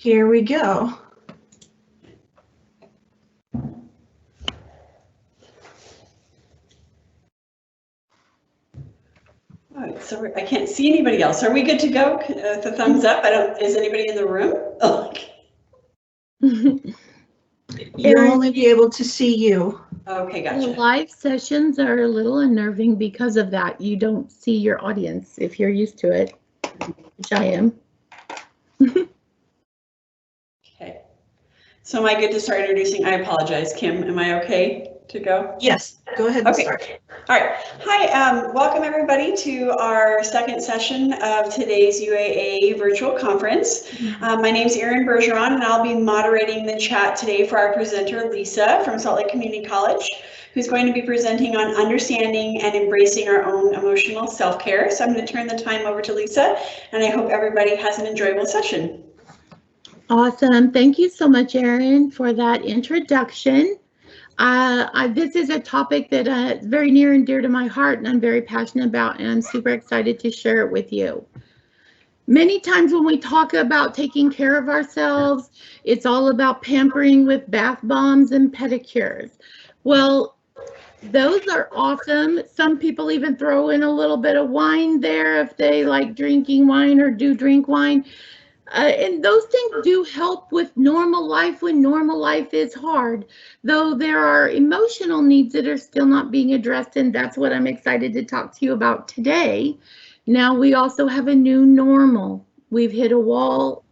Here we go. All right, so I can't see anybody else. Are we good to go? The thumbs up. Is anybody in the room? Oh, You'll only be able to see you. okay, The gotcha. live sessions are a little unnerving because of that. You don't see your audience if you're used to it, which I am. Okay. So am I good to start introducing? I apologize, Kim. Am I okay to go? Yes, go ahead and Okay. start. All right. Hi, welcome everybody to our second session of today's UAA virtual conference. My name is Erin Bergeron, and I'll be moderating the chat today for our presenter, Lisa from Salt Lake Community College, who's going to be presenting on understanding and embracing our own emotional self-care. So I'm going to turn the time over to Lisa, and I hope everybody has an enjoyable session. Awesome. Thank you so much, Erin, for that introduction. This is a topic that is very near and dear to my heart, and I'm very passionate about, and I'm super excited to share it with you. Many times when we talk about taking care of ourselves, it's all about pampering with bath bombs and pedicures. Well, those are awesome. Some people even throw in a little bit of wine there if they like drinking wine or do drink wine. And those things do help with normal life when normal life is hard, though there are emotional needs that are still not being addressed, and that's what I'm excited to talk to you about today. Now we also have a new normal. We've hit a wall.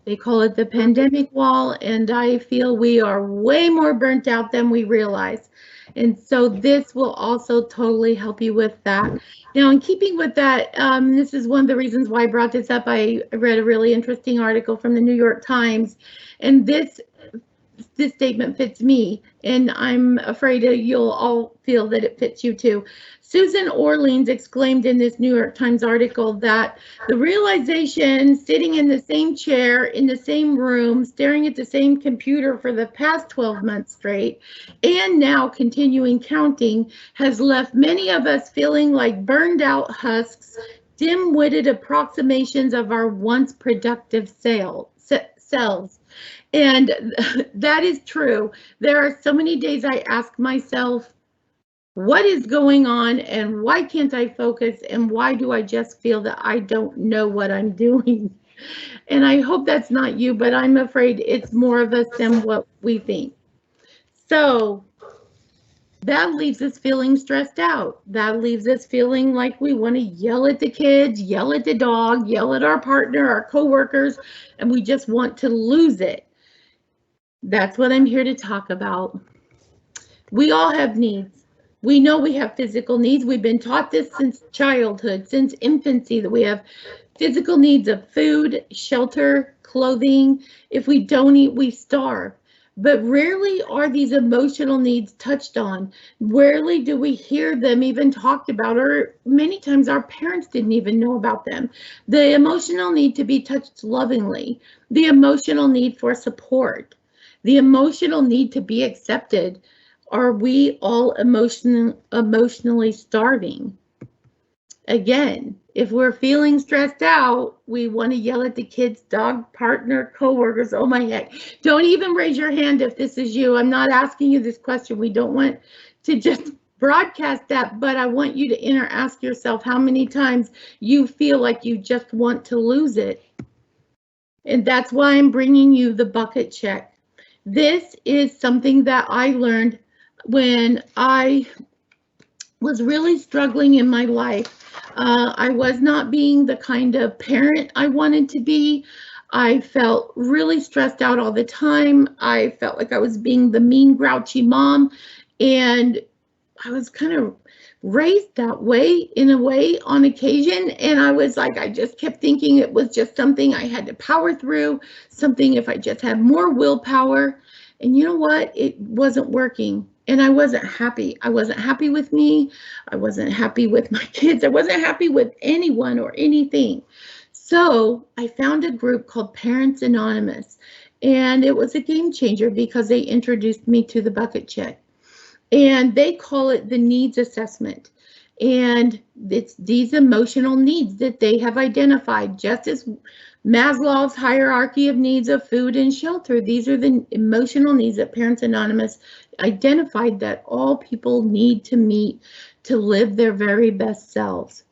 They call it the pandemic wall, and I feel we are way more burnt out than we realize. And so this will also totally help you with that. Now, in keeping with that, this is one of the reasons why I brought this up. I read a really interesting article from the New York Times, and this statement fits me, and I'm afraid that you'll all feel that it fits you too. Susan Orleans exclaimed in this New York Times article that the realization sitting in the same chair, in the same room, staring at the same computer for the past 12 months straight, and now continuing counting, has left many of us feeling like burned out husks, dim-witted approximations of our once productive selves. And that is true. There are so many days I ask myself, what is going on and why can't I focus and why do I just feel that I don't know what I'm doing? And I hope that's not you, but I'm afraid it's more of us than what we think. So that leaves us feeling stressed out. That leaves us feeling like we want to yell at the kids, yell at the dog, yell at our partner, our coworkers, and we just want to lose it. That's what I'm here to talk about. We all have needs. We know we have physical needs. We've been taught this since childhood, since infancy, that we have physical needs of food, shelter, clothing. If we don't eat, we starve. But rarely are these emotional needs touched on. Rarely do we hear them even talked about, or many times our parents didn't even know about them. The emotional need to be touched lovingly, the emotional need for support, the emotional need to be accepted. Are we all emotionally starving? Again, if we're feeling stressed out, we want to yell at the kids, dog, partner, coworkers. Oh my heck. Don't even raise your hand if this is you. I'm not asking you this question. We don't want to just broadcast that, but I want you to ask yourself how many times you feel like you just want to lose it. And that's why I'm bringing you the bucket check. This is something that I learned when I was really struggling in my life. I was not being the kind of parent I wanted to be. I felt really stressed out all the time. I felt like I was being the mean, grouchy mom, and I was kind of raised that way in a way on occasion. And I was like, I just kept thinking it was just something I had to power through, something if I just had more willpower. And you know what? It wasn't working. And I wasn't happy. I wasn't happy with me. I wasn't happy with my kids. I wasn't happy with anyone or anything. So I found a group called Parents Anonymous. And it was a game changer because they introduced me to the bucket check. And they call it the needs assessment. And it's these emotional needs that they have identified, just as Maslow's hierarchy of needs of food and shelter. These are the emotional needs that Parents Anonymous identified that all people need to meet to live their very best selves.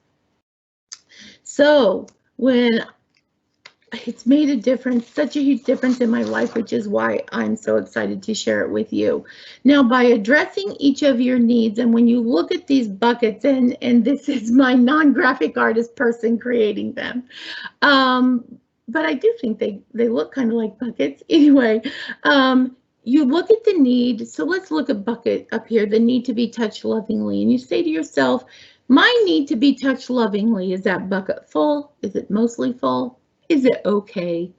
So when it's made a difference, such a huge difference in my life, which is why I'm so excited to share it with you. Now, by addressing each of your needs, and when you look at these buckets, and this is my non-graphic artist person creating them, but I do think they look kind of like buckets. Anyway, you look at the need. So let's look at bucket up here, the need to be touched lovingly. And you say to yourself, my need to be touched lovingly, is that bucket full? Is it mostly full? Is it okay?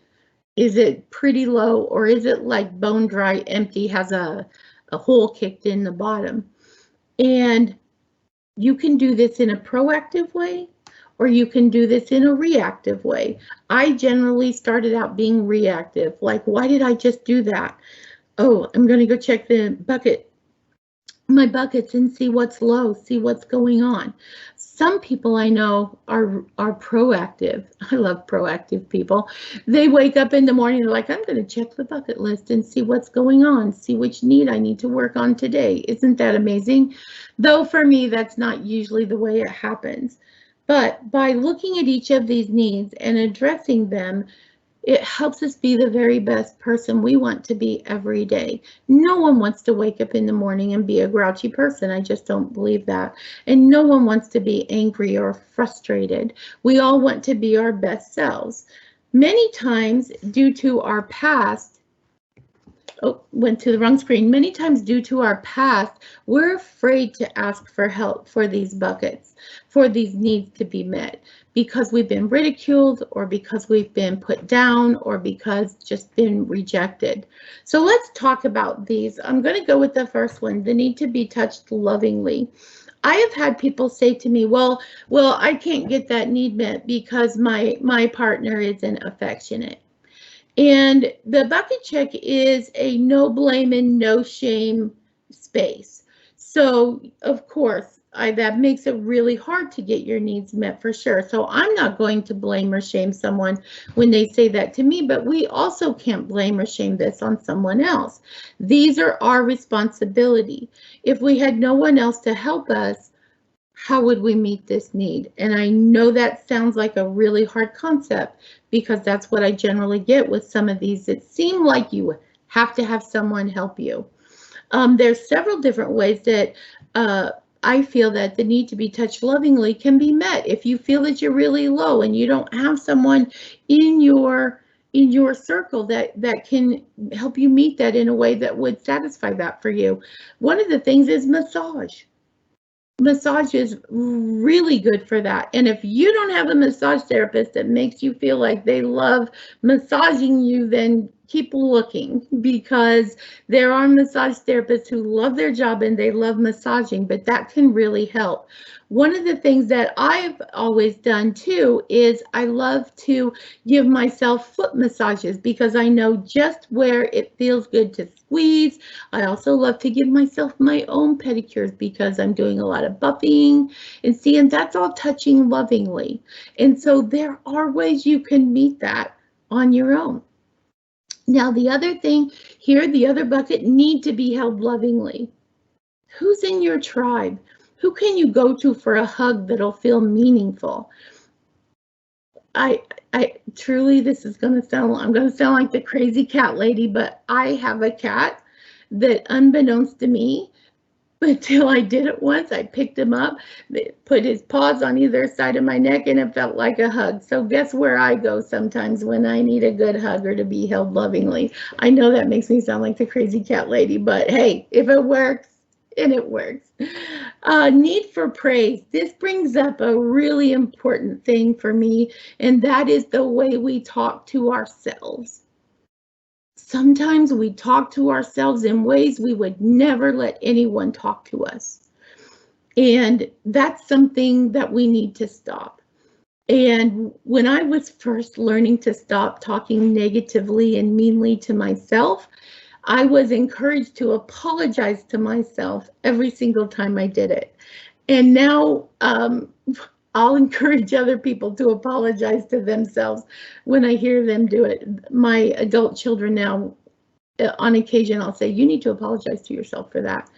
Is it pretty low? Or is it like bone dry, empty, has a hole kicked in the bottom? And you can do this in a proactive way, or you can do this in a reactive way. I generally started out being reactive. Like, why did I just do that? Oh, I'm going to go check the my buckets and see what's low, see what's going on. Some people I know are proactive. I love proactive people. They wake up in the morning, they're like, I'm going to check the bucket list and see what's going on, see which need I need to work on today. Isn't that amazing? Though for me, that's not usually the way it happens. But by looking at each of these needs and addressing them, it helps us be the very best person we want to be every day. No one wants to wake up in the morning and be a grouchy person. I just don't believe that. And no one wants to be angry or frustrated. We all want to be our best selves. Many times, due to our past, went to the wrong screen. Many times due to our past, we're afraid to ask for help for these buckets, for these needs to be met, because we've been ridiculed, or because we've been put down, or because just been rejected. So let's talk about these. I'm going to go with the first one, the need to be touched lovingly. I have had people say to me, well, I can't get that need met because my partner isn't affectionate. And the bucket check is a no blame and no shame space. So of course, that makes it really hard to get your needs met for sure. So I'm not going to blame or shame someone when they say that to me, but we also can't blame or shame this on someone else. These are our responsibility. If we had no one else to help us, how would we meet this need? And I know that sounds like a really hard concept, because that's what I generally get with some of these that seem like you have to have someone help you. There's several different ways that I feel that the need to be touched lovingly can be met. If you feel that you're really low and you don't have someone in your circle that can help you meet that in a way that would satisfy that for you. One of the things is massage. Massage is really good for that. And if you don't have a massage therapist that makes you feel like they love massaging you, then keep looking, because there are massage therapists who love their job and they love massaging, but that can really help. One of the things that I've always done too is I love to give myself foot massages, because I know just where it feels good to squeeze. I also love to give myself my own pedicures, because I'm doing a lot of buffing and that's all touching lovingly. And so there are ways you can meet that on your own. Now, the other thing here, the other bucket, need to be held lovingly. Who's in your tribe? Who can you go to for a hug that'll feel meaningful? I truly, this is going to sound, I'm going to sound like the crazy cat lady, but I have a cat that, unbeknownst to me, until I did it once, I picked him up, put his paws on either side of my neck, and it felt like a hug. So guess where I go sometimes when I need a good hug or to be held lovingly? I know that makes me sound like the crazy cat lady, but hey, if it works, and it works. Need for praise. This brings up a really important thing for me, and that is the way we talk to ourselves. Sometimes we talk to ourselves in ways we would never let anyone talk to us. And that's something that we need to stop. And when I was first learning to stop talking negatively and meanly to myself, I was encouraged to apologize to myself every single time I did it. And now I'll encourage other people to apologize to themselves when I hear them do it. My adult children now, on occasion, I'll say, you need to apologize to yourself for that,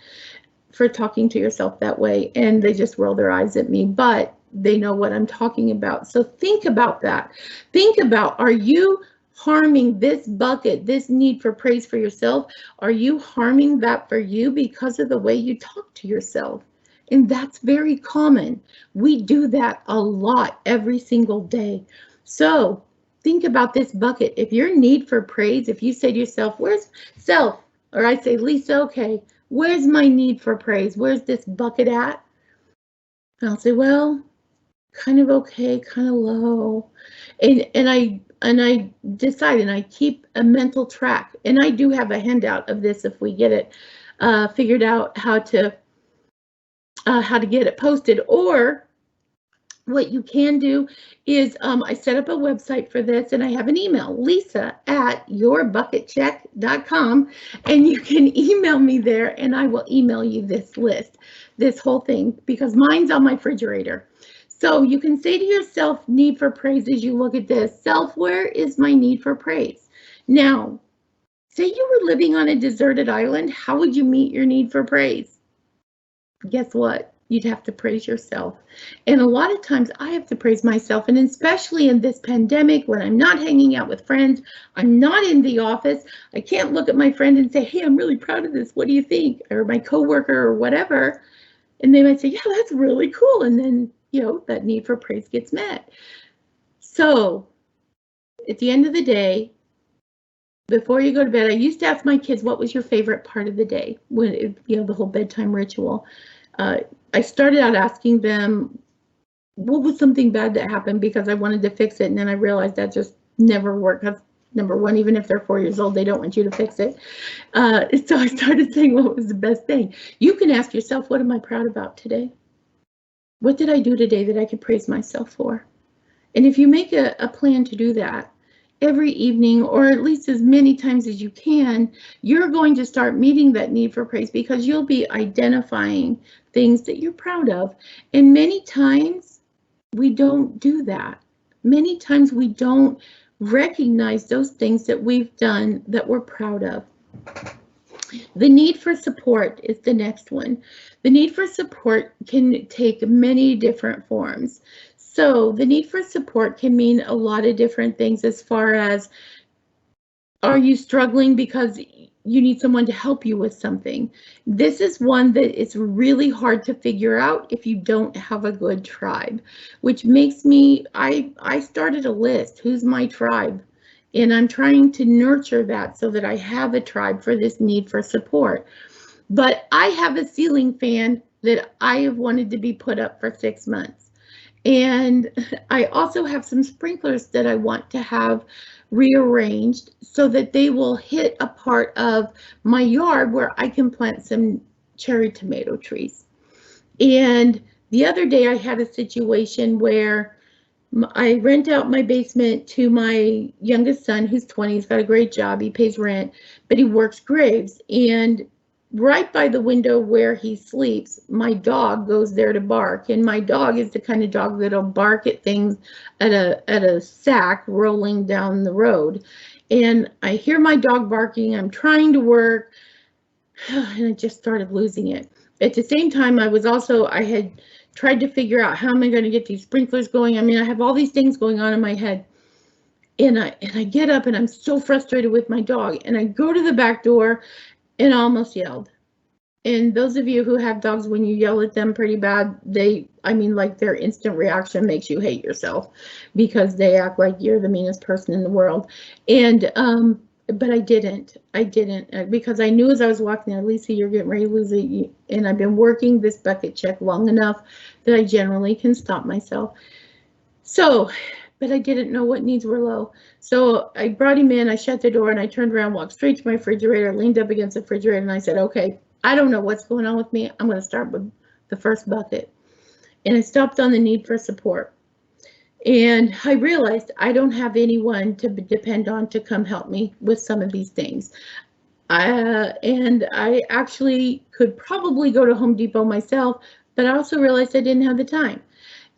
for talking to yourself that way. And they just roll their eyes at me, but they know what I'm talking about. So think about that. Think about, are you harming this bucket, this need for praise for yourself? Are you harming that for you because of the way you talk to yourself? And that's very common. We do that a lot every single day. So think about this bucket. If your need for praise, if you say to yourself, where's self? Or I say, Lisa, okay, where's my need for praise? Where's this bucket at? And I'll say, well, kind of okay, kind of low. And I decide, and I keep a mental track. And I do have a handout of this if we get it figured out how to get it posted. Or what you can do is I set up a website for this, and I have an email, lisa@yourbucketcheck.com, and you can email me there, and I will email you this list, this whole thing, because mine's on my refrigerator. So you can say to yourself, need for praise, as you look at this, self, where is my need for praise? Now, say you were living on a deserted island, how would you meet your need for praise? Guess what? You'd have to praise yourself. And a lot of times I have to praise myself, and especially in this pandemic when I'm not hanging out with friends, I'm not in the office, I can't look at my friend and say, hey, I'm really proud of this, what do you think? Or my coworker or whatever. And they might say, yeah, that's really cool. And then, you know, that need for praise gets met. So at the end of the day, before you go to bed, I used to ask my kids, what was your favorite part of the day? When, you know, the whole bedtime ritual. I started out asking them, what was something bad that happened, because I wanted to fix it. And then I realized that just never worked. Because number one, even if they're 4 years old, they don't want you to fix it. So I started saying, what was the best thing? You can ask yourself, what am I proud about today? What did I do today that I could praise myself for? And if you make a plan to do that every evening, or at least as many times as you can, you're going to start meeting that need for praise, because you'll be identifying things that you're proud of. And many times we don't do that. Many times we don't recognize those things that we've done that we're proud of. The need for support is the next one. The need for support can take many different forms. So the need for support can mean a lot of different things, as far as, are you struggling because you need someone to help you with something? This is one that it's really hard to figure out if you don't have a good tribe, which makes me, I started a list, who's my tribe? And I'm trying to nurture that so that I have a tribe for this need for support. But I have a ceiling fan that I have wanted to be put up for 6 months. And I also have some sprinklers that I want to have rearranged so that they will hit a part of my yard where I can plant some cherry tomato trees. And the other day I had a situation where I rent out my basement to my youngest son, who's 20. He's got a great job. He pays rent, but he works graves. And right by the window where he sleeps, my dog goes there to bark. And my dog is the kind of dog that'll bark at things at a sack rolling down the road. And I hear my dog barking. I'm trying to work, and I just started losing it. At the same time, I had tried to figure out, how am I going to get these sprinklers going? I mean, I have all these things going on in my head. And I get up, and I'm so frustrated with my dog. And I go to the back door, and I almost yelled. And those of you who have dogs, when you yell at them pretty bad, like their instant reaction makes you hate yourself, because they act like you're the meanest person in the world. And, but I didn't, because I knew as I was walking there, Lisa, you're getting ready to lose it. And I've been working this bucket check long enough that I generally can stop myself. So, but I didn't know what needs were low. So I brought him in, I shut the door, and I turned around, walked straight to my refrigerator, leaned up against the refrigerator, and I said, okay, I don't know what's going on with me. I'm going to start with the first bucket. And I stopped on the need for support. And I realized I don't have anyone to depend on to come help me with some of these things. And I actually could probably go to Home Depot myself, but I also realized I didn't have the time.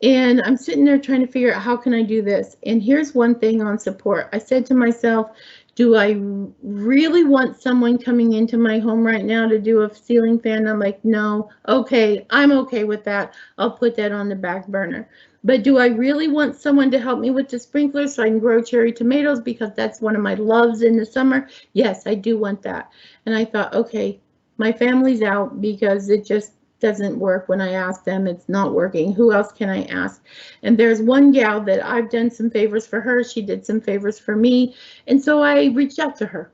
And I'm sitting there trying to figure out how can I do this. And here's one thing on support. I said to myself, do I really want someone coming into my home right now to do a ceiling fan? I'm like, no. Okay, I'm okay with that. I'll put that on the back burner. But do I really want someone to help me with the sprinkler so I can grow cherry tomatoes, because that's one of my loves in the summer? Yes, I do want that. And I thought, okay, my family's out because it just doesn't work. When I ask them, it's not working. Who else can I ask? And there's one gal that I've done some favors for her. She did some favors for me. And so I reached out to her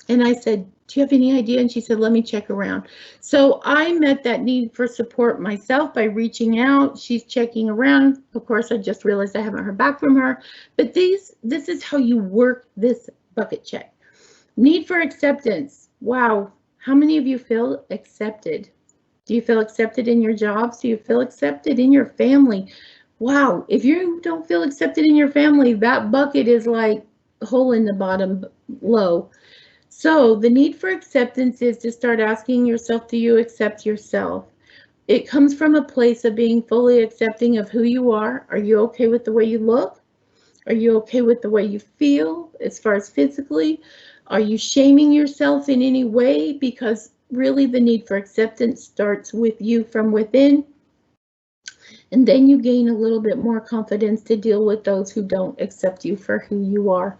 and I said, do you have any idea? And she said, let me check around. So I met that need for support myself by reaching out. She's checking around. Of course, I just realized I haven't heard back from her. But this is how you work this bucket check. Need for acceptance. Wow. How many of you feel accepted? Do you feel accepted in your jobs? Do you feel accepted in your family? Wow, if you don't feel accepted in your family, that bucket is like a hole in the bottom low. So the need for acceptance is to start asking yourself, do you accept yourself? It comes from a place of being fully accepting of who you are. Are you okay with the way you look? Are you okay with the way you feel as far as physically? Are you shaming yourself in any way? Because really the need for acceptance starts with you from within. And then you gain a little bit more confidence to deal with those who don't accept you for who you are.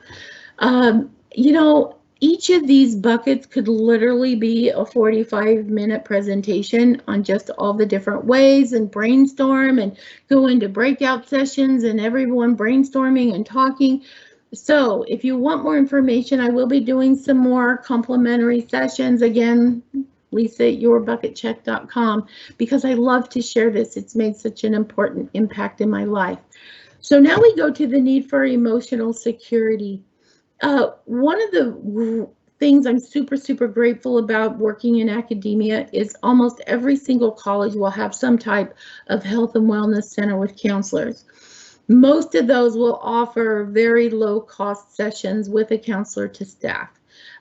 You know, each of these buckets could literally be a 45-minute presentation on just all the different ways, and brainstorm and go into breakout sessions and everyone brainstorming and talking. So if you want more information, I will be doing some more complimentary sessions. Again, Lisa@yourbucketcheck.com, because I love to share this. It's made such an important impact in my life. So now we go to the need for emotional security. One of the things I'm super grateful about working in academia is almost every single college will have some type of health and wellness center with counselors. Most of those will offer very low cost sessions with a counselor to staff.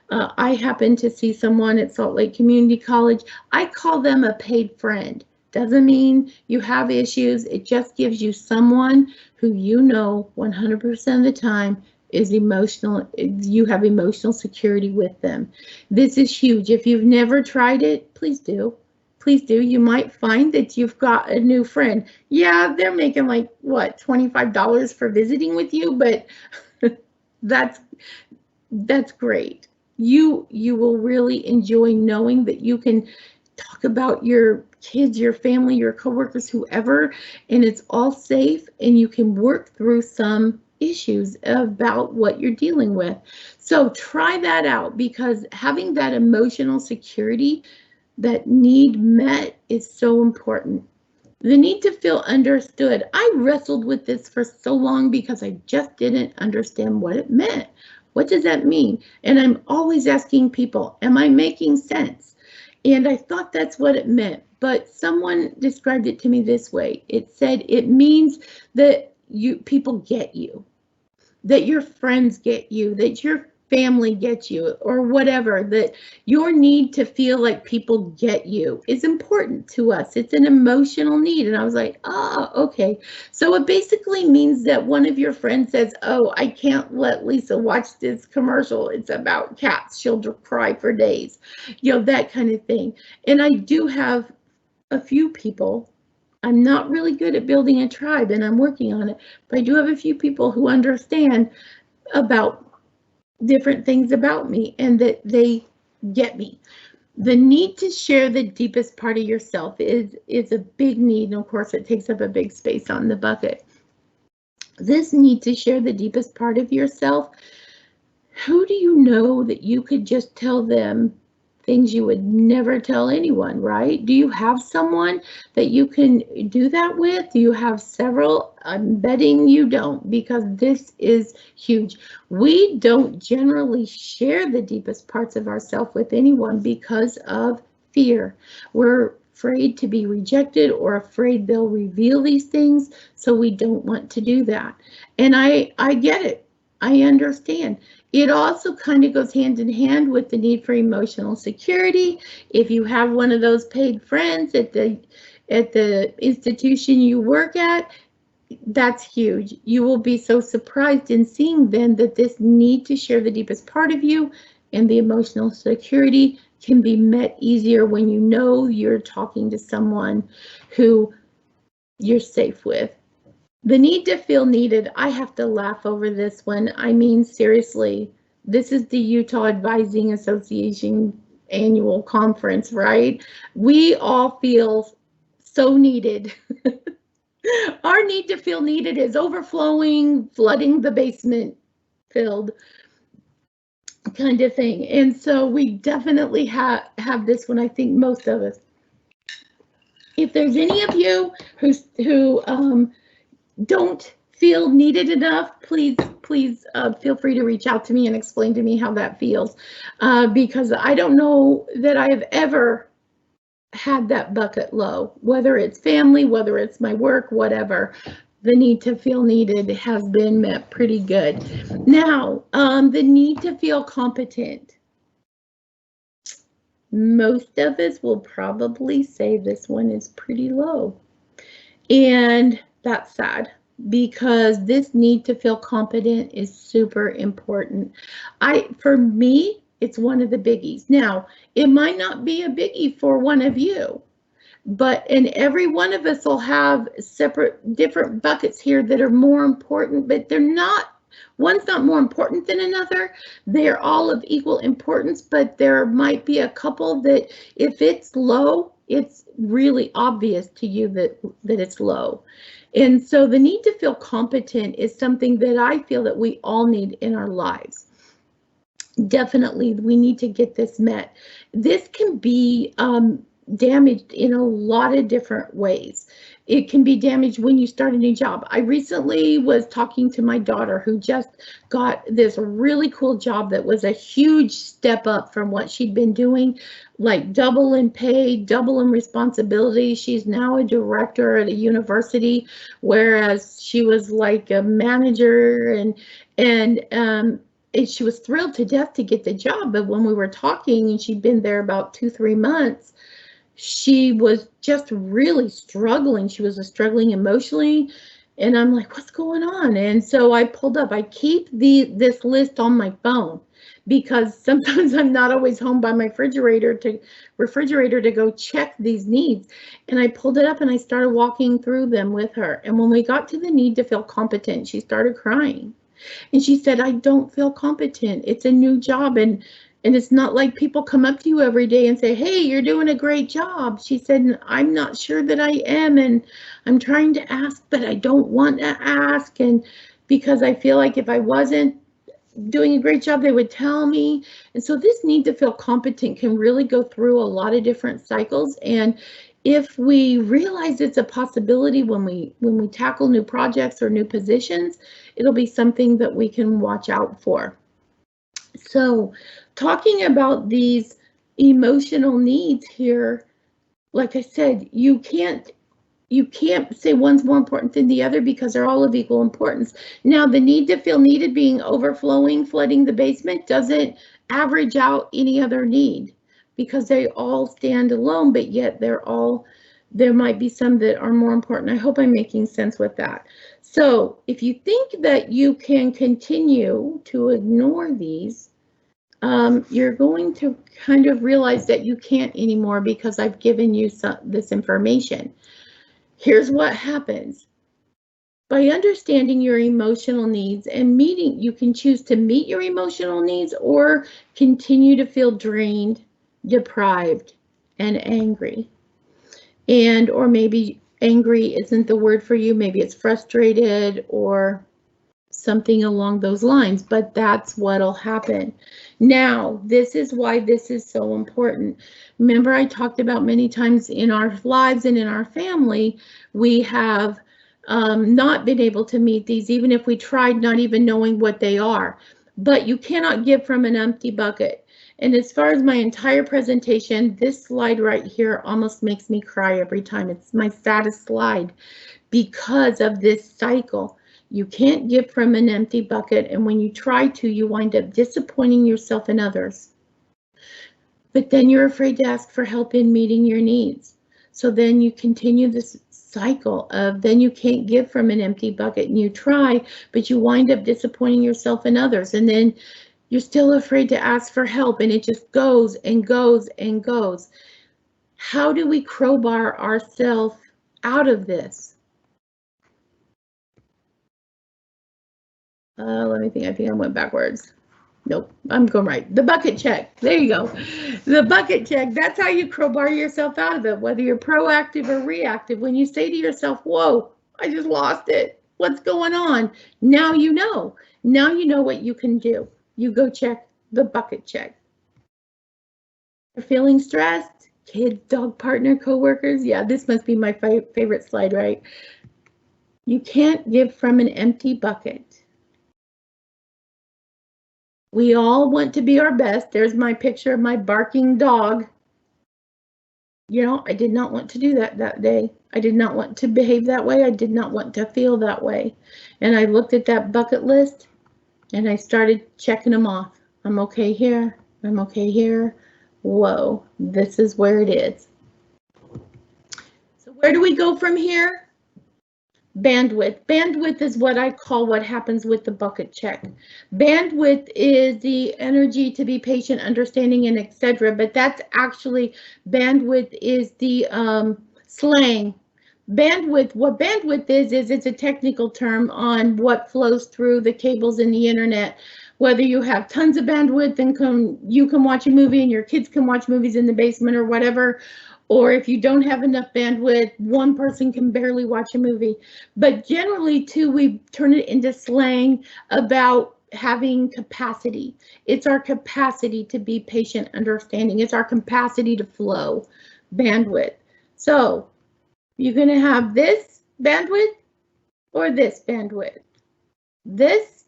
I happened to see someone at Salt Lake Community College. I call them a paid friend. Doesn't mean you have issues. It just gives you someone who you know 100% of the time is emotional. You have emotional security with them. This is huge. If you've never tried it, please do. Please do. You might find that you've got a new friend. Yeah, they're making like, what, $25 for visiting with you, but that's great. You will really enjoy knowing that you can talk about your kids, your family, your coworkers, whoever, and it's all safe, and you can work through some issues about what you're dealing with. So try that out, because having that emotional security, that need met, is so important. The need to feel understood. I wrestled with this for so long because I just didn't understand what it meant. What does that mean? And I'm always asking people, am I making sense? And I thought that's what it meant, but someone described it to me this way. It said it means that people get you, that your friends get you, that your family gets you, or whatever, that your need to feel like people get you is important to us. It's an emotional need. And I was like, oh, okay. So it basically means that one of your friends says, oh, I can't let Lisa watch this commercial. It's about cats. She'll cry for days, you know, that kind of thing. And I do have a few people. I'm not really good at building a tribe, and I'm working on it, but I do have a few people who understand about different things about me and that they get me. The need to share the deepest part of yourself is a big need, and of course it takes up a big space on the bucket. This need to share the deepest part of yourself, who do you know that you could just tell them things you would never tell anyone, right? Do you have someone that you can do that with? Do you have several? I'm betting you don't, because this is huge. We don't generally share the deepest parts of ourselves with anyone because of fear. We're afraid to be rejected or afraid they'll reveal these things, so we don't want to do that. And I get it. I understand. It also kind of goes hand in hand with the need for emotional security. If you have one of those paid friends at the at the institution you work at, that's huge. You will be so surprised in seeing then that this need to share the deepest part of you and the emotional security can be met easier when you know you're talking to someone who you're safe with. The need to feel needed. I have to laugh over this one. I mean, seriously, this is the Utah Advising Association annual conference, right? We all feel so needed. Our need to feel needed is overflowing, flooding the basement filled kind of thing. And so we definitely have this one, I think most of us. If there's any of you who don't feel needed enough, please feel free to reach out to me and explain to me how that feels, because I don't know that I have ever had that bucket low, whether it's family, whether it's my work, whatever. The need to feel needed has been met pretty good. Now, the need to feel competent. Most of us will probably say this one is pretty low. And that's sad, because this need to feel competent is super important. For me, it's one of the biggies. Now, it might not be a biggie for one of you, and every one of us will have different buckets here that are more important, but one's not more important than another. They're all of equal importance, but there might be a couple that if it's low, it's really obvious to you that it's low. And so the need to feel competent is something that I feel that we all need in our lives. Definitely, we need to get this met. This can be damaged in a lot of different ways. It can be damaged when you start a new job. I recently was talking to my daughter who just got this really cool job that was a huge step up from what she'd been doing, like double in pay, double in responsibility. She's now a director at a university, whereas she was like a manager, and she was thrilled to death to get the job. But when we were talking, and she'd been there about 2-3 months, she was just really struggling. She was struggling emotionally. And I'm like, what's going on? And so I pulled up, I keep this list on my phone, because sometimes I'm not always home by my refrigerator to go check these needs. And I pulled it up and I started walking through them with her. And when we got to the need to feel competent, she started crying. And she said, I don't feel competent. It's a new job. And it's not like people come up to you every day and say, hey, you're doing a great job. She said, I'm not sure that I am. And I'm trying to ask, but I don't want to ask. And because I feel like if I wasn't doing a great job, they would tell me. And so this need to feel competent can really go through a lot of different cycles. And if we realize it's a possibility when we tackle new projects or new positions, it'll be something that we can watch out for. So talking about these emotional needs here, like I said, you can't say one's more important than the other, because they're all of equal importance. Now, the need to feel needed being overflowing, flooding the basement, doesn't average out any other need, because they all stand alone, but yet there might be some that are more important. I hope I'm making sense with that. So if you think that you can continue to ignore these, you're going to kind of realize that you can't anymore, because I've given you this information. Here's what happens. By understanding your emotional needs and you can choose to meet your emotional needs or continue to feel drained, deprived, and angry. Or maybe angry isn't the word for you. Maybe it's frustrated or something along those lines, but that's what'll happen. Now, this is why this is so important. Remember, I talked about many times in our lives and in our family, we have not been able to meet these, even if we tried, not even knowing what they are. But you cannot give from an empty bucket. And as far as my entire presentation, this slide right here almost makes me cry every time. It's my saddest slide because of this cycle. You can't give from an empty bucket, and when you try to, you wind up disappointing yourself and others. But then you're afraid to ask for help in meeting your needs. So then you continue this cycle of then you can't give from an empty bucket, and you try, but you wind up disappointing yourself and others. And then you're still afraid to ask for help, and it just goes and goes and goes. How do we crowbar ourselves out of this? Let me think. I think I went backwards. Nope, I'm going right. The bucket check. There you go. The bucket check. That's how you crowbar yourself out of it, whether you're proactive or reactive. When you say to yourself, whoa, I just lost it. What's going on? Now you know. Now you know what you can do. You go check the bucket check. You're feeling stressed? Kids, dog, partner, coworkers. Yeah, this must be my favorite slide, right? You can't give from an empty bucket. We all want to be our best. There's my picture of my barking dog. You know, I did not want to do that day. I did not want to behave that way. I did not want to feel that way. And I looked at that bucket list and I started checking them off. I'm okay here. I'm okay here. Whoa, this is where it is. So where do we go from here? Bandwidth. Bandwidth is what I call what happens with the bucket check. Bandwidth is the energy to be patient, understanding, and etc. But that's actually, bandwidth is the slang. Bandwidth, what bandwidth is it's a technical term on what flows through the cables in the internet. Whether you have tons of bandwidth and you can watch a movie and your kids can watch movies in the basement or whatever, or if you don't have enough bandwidth, one person can barely watch a movie. But generally, too, we turn it into slang about having capacity. It's our capacity to be patient, understanding. It's our capacity to flow, bandwidth. So you're going to have this bandwidth or this bandwidth. This,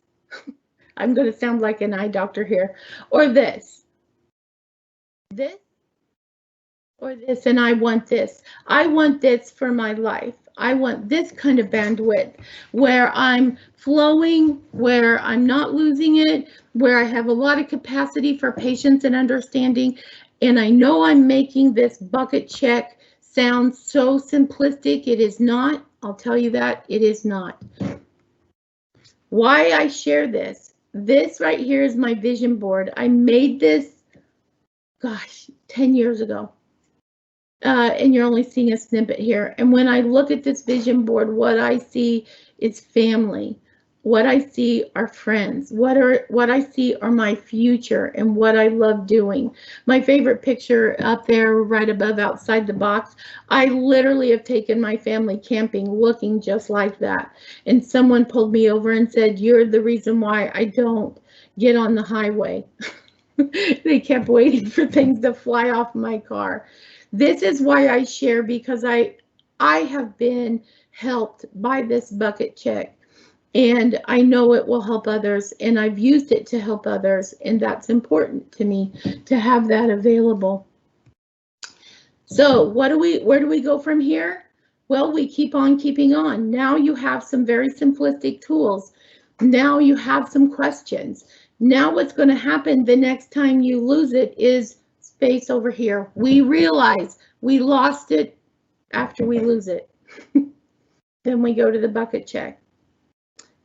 I'm going to sound like an eye doctor here, or this. This. Or this, and I want this. I want this for my life. I want this kind of bandwidth where I'm flowing, where I'm not losing it, where I have a lot of capacity for patience and understanding. And I know I'm making this bucket check sound so simplistic. It is not. I'll tell you that it is not. Why I share this. This right here is my vision board. I made this, gosh, 10 years ago. And you're only seeing a snippet here. And when I look at this vision board, what I see is family. What I see are friends. What I see are my future and what I love doing. My favorite picture up there right above outside the box, I literally have taken my family camping looking just like that. And someone pulled me over and said, "You're the reason why I don't get on the highway." They kept waiting for things to fly off my car. This is why I share, because I have been helped by this bucket check, and I know it will help others, and I've used it to help others, and that's important to me to have that available. So where do we go from here? Well, we keep on keeping on. Now you have some very simplistic tools. Now you have some questions. Now what's going to happen the next time you lose it is space over here. We realize we lost it after we lose it. Then we go to the bucket check.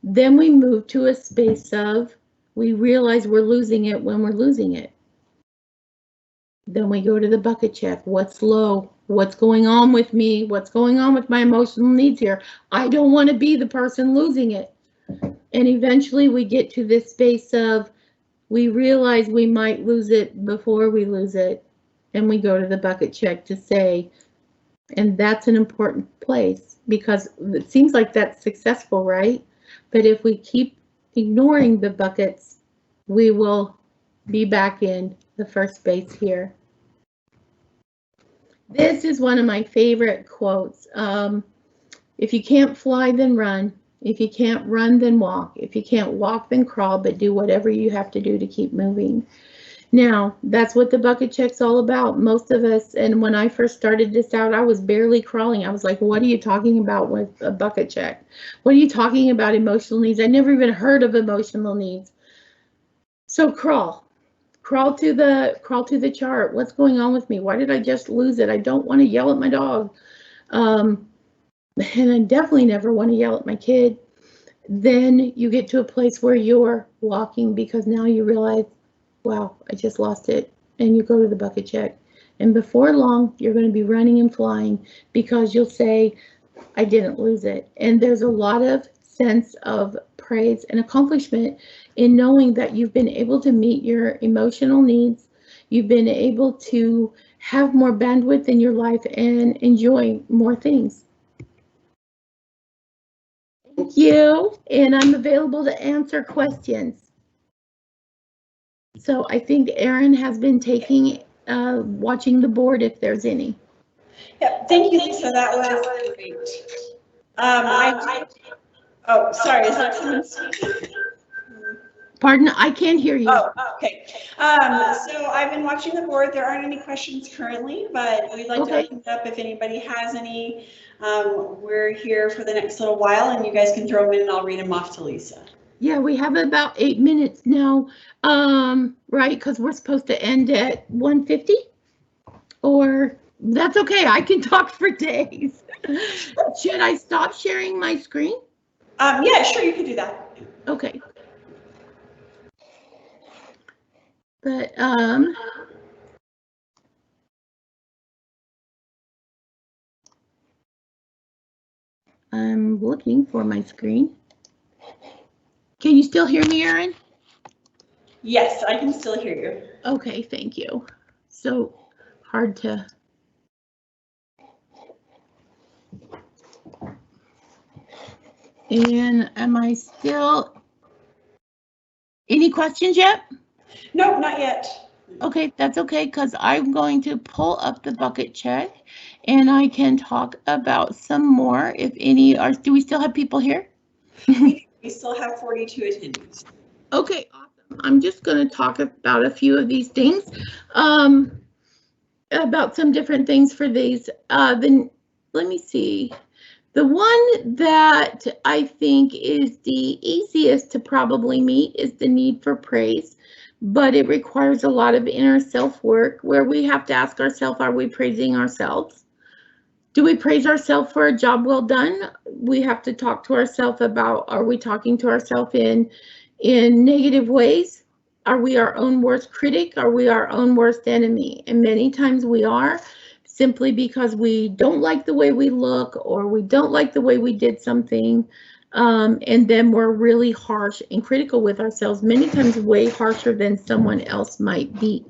Then we move to a space of, we realize we're losing it when we're losing it. Then we go to the bucket check. What's low? What's going on with me? What's going on with my emotional needs here? I don't want to be the person losing it. And eventually we get to this space of, we realize we might lose it before we lose it, and we go to the bucket check to say, and that's an important place because it seems like that's successful, right? But if we keep ignoring the buckets, we will be back in the first space here. This is one of my favorite quotes. If you can't fly, then run. If you can't run, then walk. If you can't walk, then crawl, but do whatever you have to do to keep moving. Now, that's what the bucket check's all about. Most of us, and when I first started this out, I was barely crawling. I was like, what are you talking about with a bucket check? What are you talking about emotional needs? I never even heard of emotional needs. So crawl. crawl to the chart. What's going on with me? Why did I just lose it? I don't want to yell at my dog. And I definitely never want to yell at my kid. Then you get to a place where you're walking because now you realize, wow, I just lost it. And you go to the bucket check. And before long, you're going to be running and flying because you'll say, I didn't lose it. And there's a lot of sense of praise and accomplishment in knowing that you've been able to meet your emotional needs. You've been able to have more bandwidth in your life and enjoy more things. Thank you, and I'm available to answer questions. So I think Erin has been watching the board if there's any. Yep, thank you, Lisa. That was great. Oh, sorry, is that someone speaking? Pardon, I can't hear you. Oh, okay. So I've been watching the board. There aren't any questions currently, but we'd like to open it up if anybody has any. We're here for the next little while, and you guys can throw them in, and I'll read them off to Lisa. Yeah, we have about 8 minutes now, right? Because we're supposed to end at 1:50, or that's okay. I can talk for days. Should I stop sharing my screen? Yeah, sure, you can do that. Okay. But I'm looking for my screen. Can you still hear me, Erin? Yes, I can still hear you. Okay, thank you. So hard to. And am I still? Any questions yet? Nope, not yet. Okay, that's okay, because I'm going to pull up the bucket check and I can talk about some more if any are. Do we still have people here? We still have 42 attendees. Okay, awesome. I'm just going to talk about a few of these things, about some different things for these. Then let me see. The one that I think is the easiest to probably meet is the need for praise, but it requires a lot of inner self-work where we have to ask ourselves, are we praising ourselves? Do we praise ourselves for a job well done? We have to talk to ourselves about, are we talking to ourselves in negative ways? Are we our own worst critic? Are we our own worst enemy? And many times we are, simply because we don't like the way we look or we don't like the way we did something. And then we're really harsh and critical with ourselves, many times way harsher than someone else might be.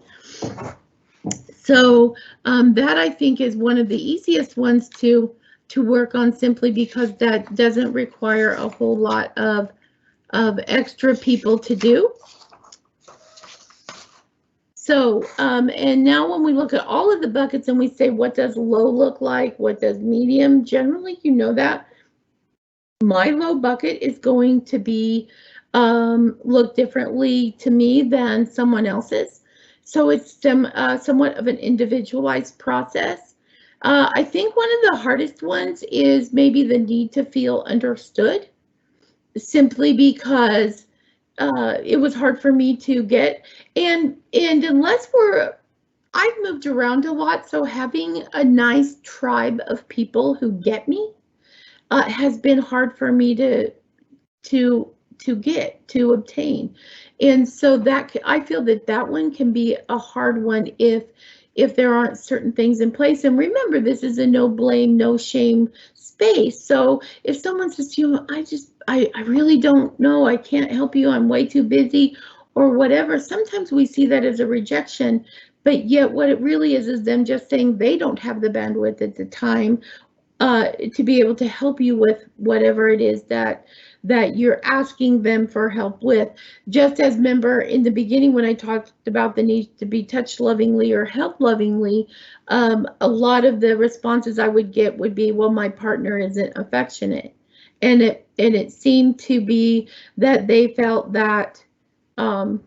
So that I think is one of the easiest ones to work on, simply because that doesn't require a whole lot of extra people to do. So, and now when we look at all of the buckets and we say, what does low look like? What does medium? Generally, you know that my low bucket is going to be look differently to me than someone else's. So it's somewhat of an individualized process. I think one of the hardest ones is maybe the need to feel understood, simply because it was hard for me to get, and unless I've moved around a lot, so having a nice tribe of people who get me has been hard for me to obtain. And so that I feel that one can be a hard one if there aren't certain things in place. And remember, this is a no blame, no shame space. So if someone says to you, I really don't know, I can't help you, I'm way too busy, or whatever, sometimes we see that as a rejection, but yet what it really is them just saying they don't have the bandwidth at the time to be able to help you with whatever it is that you're asking them for help with. Just as, remember in the beginning when I talked about the need to be touched lovingly or helped lovingly, a lot of the responses I would get would be, well, my partner isn't affectionate. And it seemed to be that they felt that that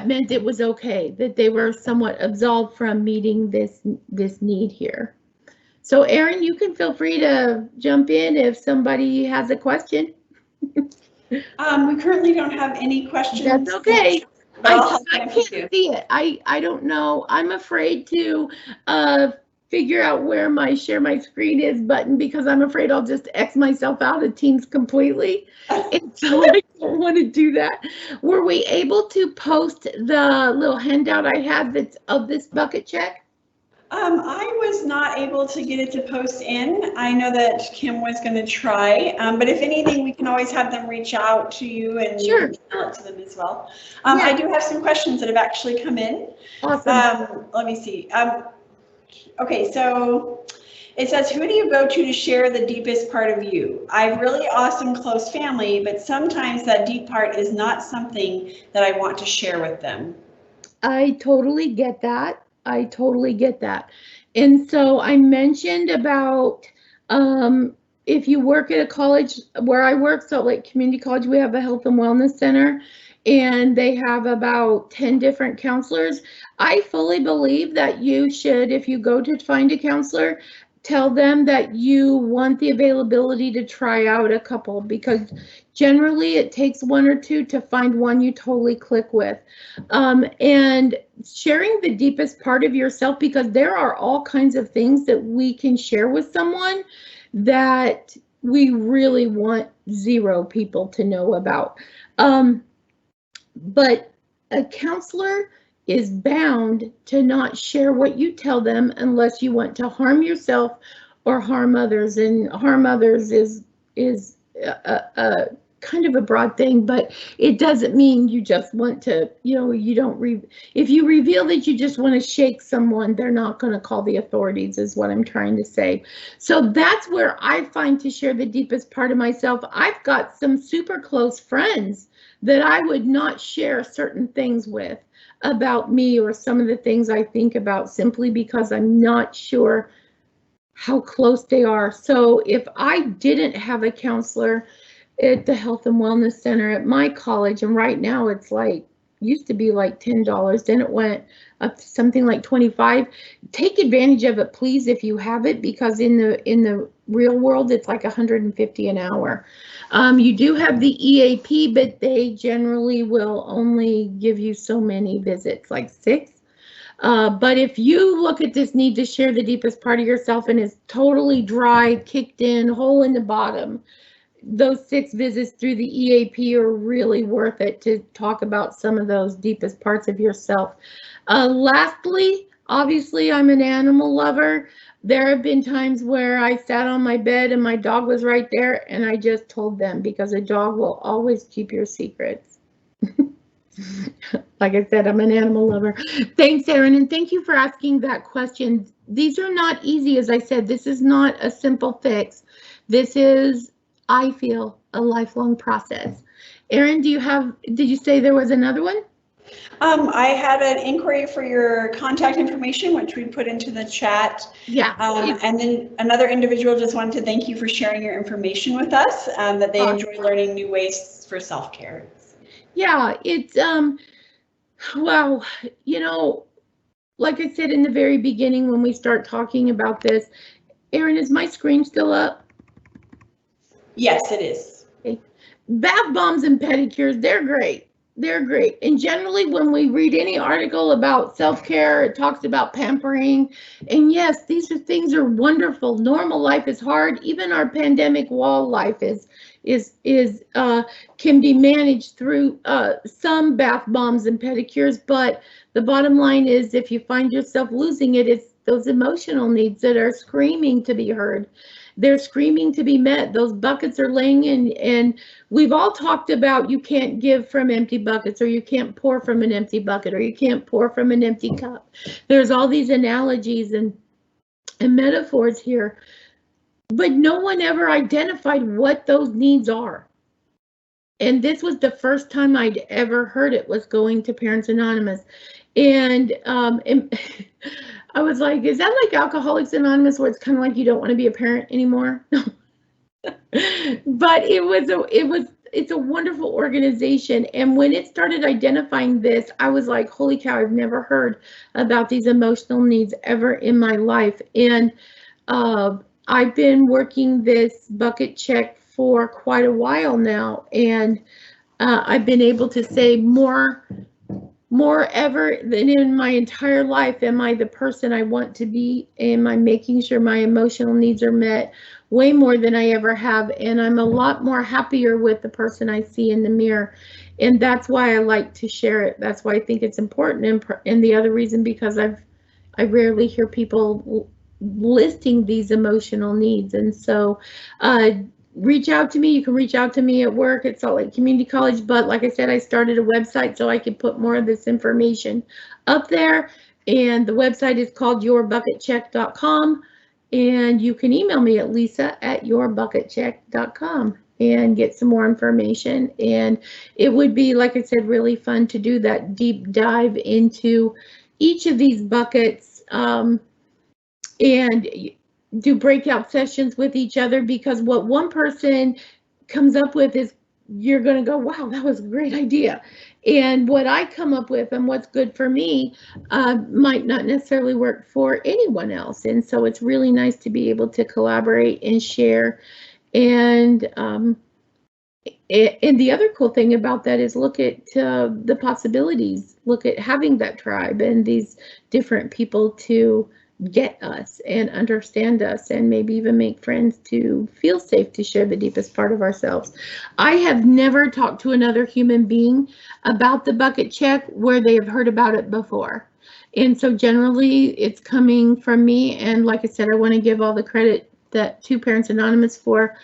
meant it was okay, that they were somewhat absolved from meeting this need here. So Erin, you can feel free to jump in if somebody has a question. We currently don't have any questions. That's okay. But I if can't we do. see it. I don't know. I'm afraid to figure out where my share my screen is button because I'm afraid I'll just X myself out of Teams completely. And so I don't want to do that. Were we able to post the little handout I had that's of this bucket check? I was not able to get it to post in. I know that Kim was going to try, but if anything, we can always have them reach out to you and you Sure. can email it to them as well. Yeah. I do have some questions that have actually come in. Awesome. Let me see. Okay, so it says, who do you go to share the deepest part of you? I have really awesome close family, but sometimes that deep part is not something that I want to share with them. I totally get that. I totally get that. And so I mentioned about if you work at a college where I work, Salt Lake Community College, we have a health and wellness center, and they have about 10 different counselors. I fully believe that you should, if you go to find a counselor, tell them that you want the availability to try out a couple, because generally it takes one or two to find one you totally click with. And sharing the deepest part of yourself, because there are all kinds of things that we can share with someone that we really want zero people to know about. But a counselor is bound to not share what you tell them unless you want to harm yourself or harm others. And harm others is a kind of a broad thing, but it doesn't mean you just want to, you don't if you reveal that you just want to shake someone, they're not going to call the authorities, is what I'm trying to say. So that's where I find to share the deepest part of myself. I've got some super close friends that I would not share certain things with about me or some of the things I think about, simply because I'm not sure how close they are. So if I didn't have a counselor at the Health and Wellness Center at my college, and right now it's like, used to be like $10, then it went up to something like $25. Take advantage of it, please, if you have it, because in the real world it's like $150 an hour. You do have the EAP, but they generally will only give you so many visits, like 6. But if you look at this need to share the deepest part of yourself and is totally dry, kicked in, hole in the bottom, those 6 visits through the EAP are really worth it to talk about some of those deepest parts of yourself. Lastly, obviously, I'm an animal lover. There have been times where I sat on my bed and my dog was right there, and I just told them, because a dog will always keep your secrets. Like I said, I'm an animal lover. Thanks, Erin, and thank you for asking that question. These are not easy, as I said. This is not a simple fix. This is, I feel, a lifelong process. Erin, did you say there was another one? I had an inquiry for your contact information, which we put into the chat. Yeah. And then another individual just wanted to thank you for sharing your information with us, that they enjoy learning new ways for self-care. Yeah, it's, well, like I said in the very beginning when we start talking about this, Erin, is my screen still up? Yes, it is. Okay. Bath bombs and pedicures, they're great. They're great. And generally, when we read any article about self-care, it talks about pampering. And yes, these things are wonderful. Normal life is hard. Even our pandemic wall life can be managed through some bath bombs and pedicures. But the bottom line is, if you find yourself losing it, it's those emotional needs that are screaming to be heard. They're screaming to be met. Those buckets are laying in, and we've all talked about you can't give from empty buckets, or you can't pour from an empty bucket, or you can't pour from an empty cup. There's all these analogies and metaphors here, but no one ever identified what those needs are. And this was the first time I'd ever heard it was going to Parents Anonymous. And I was like, is that like Alcoholics Anonymous, where it's kind of like you don't want to be a parent anymore? But it's a wonderful organization. And when it started identifying this, I was like, holy cow, I've never heard about these emotional needs ever in my life. And I've been working this bucket check for quite a while now, and I've been able to say more ever than in my entire life am I the person I want to be. Am I making sure my emotional needs are met way more than I ever have, and I'm a lot more happier with the person I see in the mirror. And that's why I like to share it. That's why I think it's important. And the other reason, because I rarely hear people listing these emotional needs. And so reach out to me. You can reach out to me at work at Salt Lake Community College. But like I said, I started a website so I could put more of this information up there. And the website is called yourbucketcheck.com. And you can email me at lisa@yourbucketcheck.com and get some more information. And it would be, like I said, really fun to do that deep dive into each of these buckets and do breakout sessions with each other, because what one person comes up with is, you're going to go, wow, that was a great idea. And what I come up with and what's good for me might not necessarily work for anyone else. And so it's really nice to be able to collaborate and share. And the other cool thing about that is look at the possibilities, look at having that tribe and these different people to get us and understand us, and maybe even make friends to feel safe to share the deepest part of ourselves. I have never talked to another human being about the bucket check where they have heard about it before. And so generally it's coming from me. And like I said, I want to give all the credit to Parents Anonymous for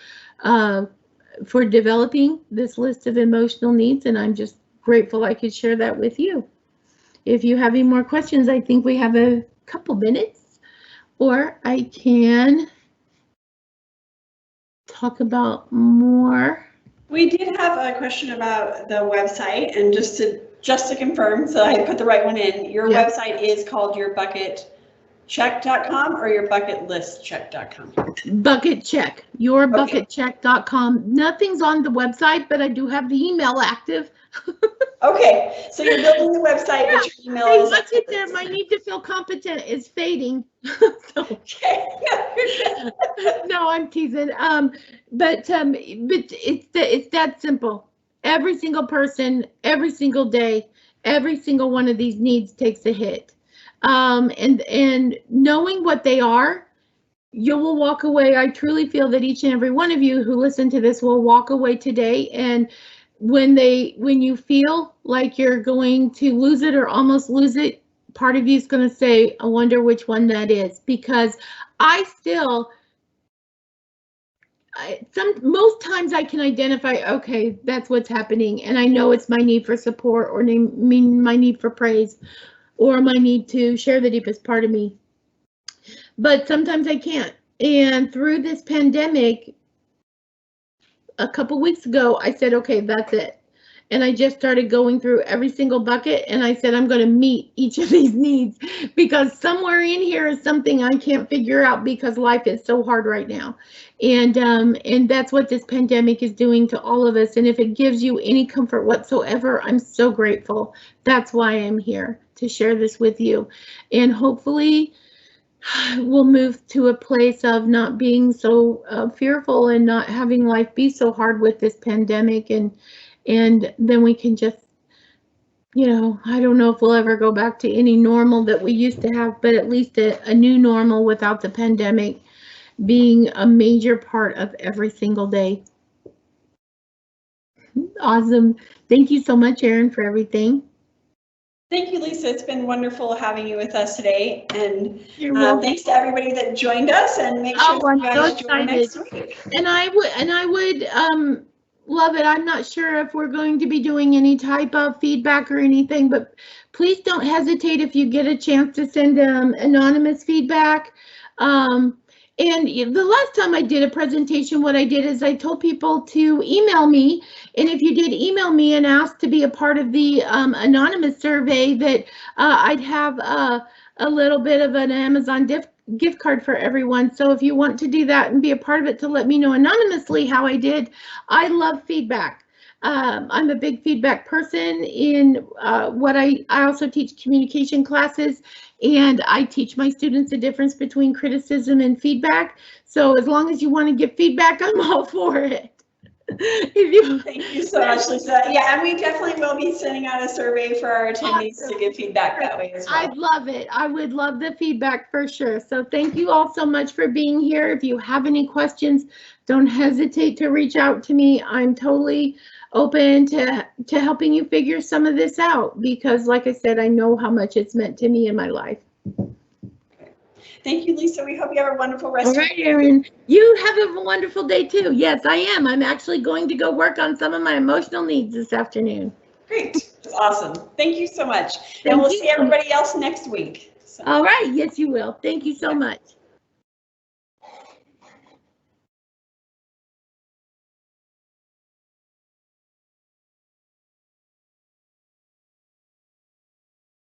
developing this list of emotional needs. And I'm just grateful I could share that with you. If you have any more questions, I think we have a couple minutes. Or I can talk about more. We did have a question about the website, and just to confirm, so I put the right one in. Your website is called yourbucketcheck.com or yourbucketlistcheck.com? Bucket check, yourbucketcheck.com. Nothing's on the website, but I do have the email active. Okay, so you're building the website, but your email is. Look at there. My need to feel competent is fading. Okay. No, I'm teasing. But it's that simple. Every single person, every single day, every single one of these needs takes a hit. And knowing what they are, you will walk away. I truly feel that each and every one of you who listen to this will walk away today, and when you feel like you're going to lose it or almost lose it, part of you is going to say, I wonder which one that is, because most times I can identify, okay, that's what's happening, and I know it's my need for support, or my need for praise, or my need to share the deepest part of me. But sometimes I can't. And through this pandemic, a couple weeks ago, I said, okay, that's it. And I just started going through every single bucket, and I said, I'm going to meet each of these needs, because somewhere in here is something I can't figure out, because life is so hard right now. And that's what this pandemic is doing to all of us. And if it gives you any comfort whatsoever, I'm so grateful. That's why I'm here, to share this with you. And hopefully we'll move to a place of not being so fearful and not having life be so hard with this pandemic. And then we can just, I don't know if we'll ever go back to any normal that we used to have, but at least a new normal without the pandemic being a major part of every single day. Awesome. Thank you so much, Erin, for everything. Thank you, Lisa. It's been wonderful having you with us today. And thanks to everybody that joined us, and make sure you guys join next week. And I would love it. I'm not sure if we're going to be doing any type of feedback or anything, but please don't hesitate if you get a chance to send anonymous feedback. And the last time I did a presentation, what I did is I told people to email me. And if you did email me and ask to be a part of the anonymous survey, that I'd have a little bit of an Amazon gift card for everyone. So if you want to do that and be a part of it, to let me know anonymously how I did. I love feedback. I'm a big feedback person. In what I also teach communication classes, and I teach my students the difference between criticism and feedback. So as long as you want to give feedback, I'm all for it. If you, Thank you so much, Lisa. Yeah, and we definitely will be sending out a survey for our attendees to give feedback that way as well. I'd love it. I would love the feedback for sure. So thank you all so much for being here. If you have any questions, don't hesitate to reach out to me. I'm totally open to helping you figure some of this out because, like I said, I know how much it's meant to me in my life. Thank you, Lisa. We hope you have a wonderful rest of your day. All right, Erin. You have a wonderful day too. Yes, I am. I'm actually going to go work on some of my emotional needs this afternoon. Great. That's awesome. Thank you so much. And we'll see everybody else next week. So. All right. Yes, you will. Thank you so much.